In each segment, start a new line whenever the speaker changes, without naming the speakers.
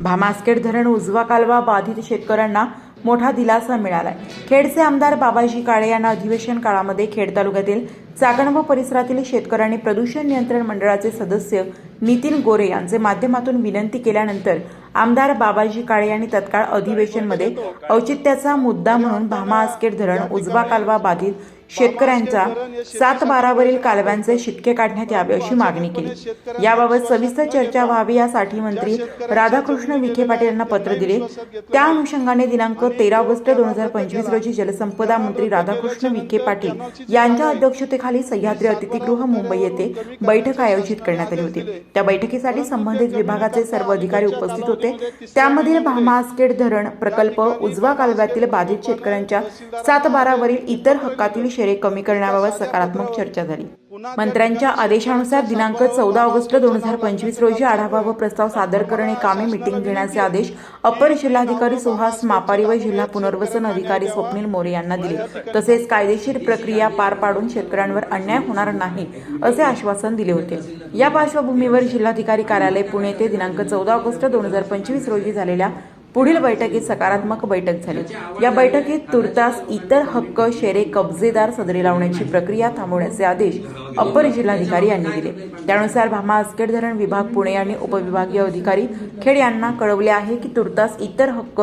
भामासखेड धरण उजवा कालवा बाधित शेतकऱ्यांना मोठा दिलासा मिळालाय। खेडचे आमदार बाबाजी काळे यांना अधिवेशन काळामध्ये खेड तालुक्यातील चाकण व परिसरातील शेतकऱ्यांनी प्रदूषण नियंत्रण मंडळाचे सदस्य नितीन गोरे यांचे माध्यमातून विनंती केल्यानंतर आमदार बाबाजी काळे यांनी तत्काळ अधिवेशनमध्ये औचित्याचा मुद्दा म्हणून भामासखेड धरण उजवा कालवा बाधित शेतकऱ्यांच्या 7-12 वरील कालव्यांचे शिटके काढण्यात यावे अशी मागणी केली। याबाबत सविस्तर चर्चा व्हावी यासाठी मंत्री राधाकृष्ण विखे पाटील यांना पत्र दिले। त्या अनुषंगाने दिनांक 13 ऑगस्ट 2025 रोजी जलसंपदा मंत्री राधाकृष्ण विखे पाटील यांच्या अध्यक्षतेखाली सह्याद्री अतिथीगृह मुंबई येथे बैठक आयोजित करण्यात आली होती। त्या बैठकीसाठी संबंधित विभागाचे सर्व अधिकारी उपस्थित होते। त्यामध्ये भामासखेड धरण प्रकल्प उजवा कालव्यातील बाधित शेतकऱ्यांच्या 7-12 वरील इतर हक्कातील शेरे कमी करण्याबाबत सकारात्मक चर्चा झाली। मंत्र्यांच्या आदेशानुसार दिनांक 14 ऑगस्ट 2025 रोजी आढावा व प्रस्ताव सादर करणे कामे मीटिंग घेण्याचे आदेश अपर जिल्हाधिकारी सुहास मापारी व जिल्हा पुनर्वसन अधिकारी स्वप्नील मोरे यांना दिले। तसेच कायदेशीर प्रक्रिया पार पाडून शेतकऱ्यांवर अन्याय होणार नाही असे आश्वासन दिले होते। या पार्श्वभूमीवर जिल्हाधिकारी कार्यालय पुणे येथे दिनांक 14 ऑगस्ट 2025 रोजी झालेल्या पुढील बैठकीत सकारात्मक बैठक झाली। या बैठकीत तुर्तास इतर हक्क शेरे कब्जेदार सदरी लावण्याची प्रक्रिया थांबवण्याचे आदेश अपर जिल्हाधिकारी यांनी दिले। त्यानुसार भामासखेड धरण विभाग पुणे आणि उपविभागीय अधिकारी खेड यांना कळवले आहे की तुर्तास इतर हक्क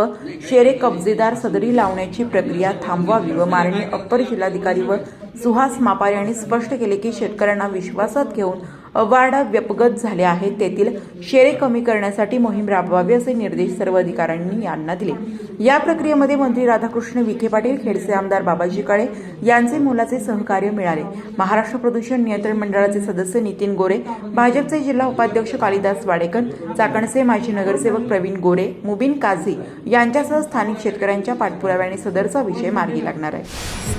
शेरे कब्जेदार सदरी लावण्याची प्रक्रिया थांबवावी व माननीय अपर जिल्हाधिकारी व सुहास मापारी यांनी स्पष्ट केले की शेतकऱ्यांना विश्वासात घेऊन अवार्ड व्यपगत झाले आहेत तेथील शेरे कमी करण्यासाठी मोहीम राबवावी असे निर्देश सर्व अधिकाऱ्यांनी यांना दिले। या प्रक्रियेमध्ये मंत्री राधाकृष्ण विखे पाटील, खेडचे आमदार बाबाजी काळे यांचे मोलाचे सहकार्य मिळाले। महाराष्ट्र प्रदूषण नियंत्रण मंडळाचे सदस्य नितीन गोरे, भाजपचे जिल्हा उपाध्यक्ष कालिदास वाडेकर, चाकणचे माजी नगरसेवक प्रवीण गोरे, मुबीन काझी यांच्यासह स्थानिक शेतकऱ्यांच्या पाठपुराव्याने सदरचा विषय मार्गी लागणार आहे।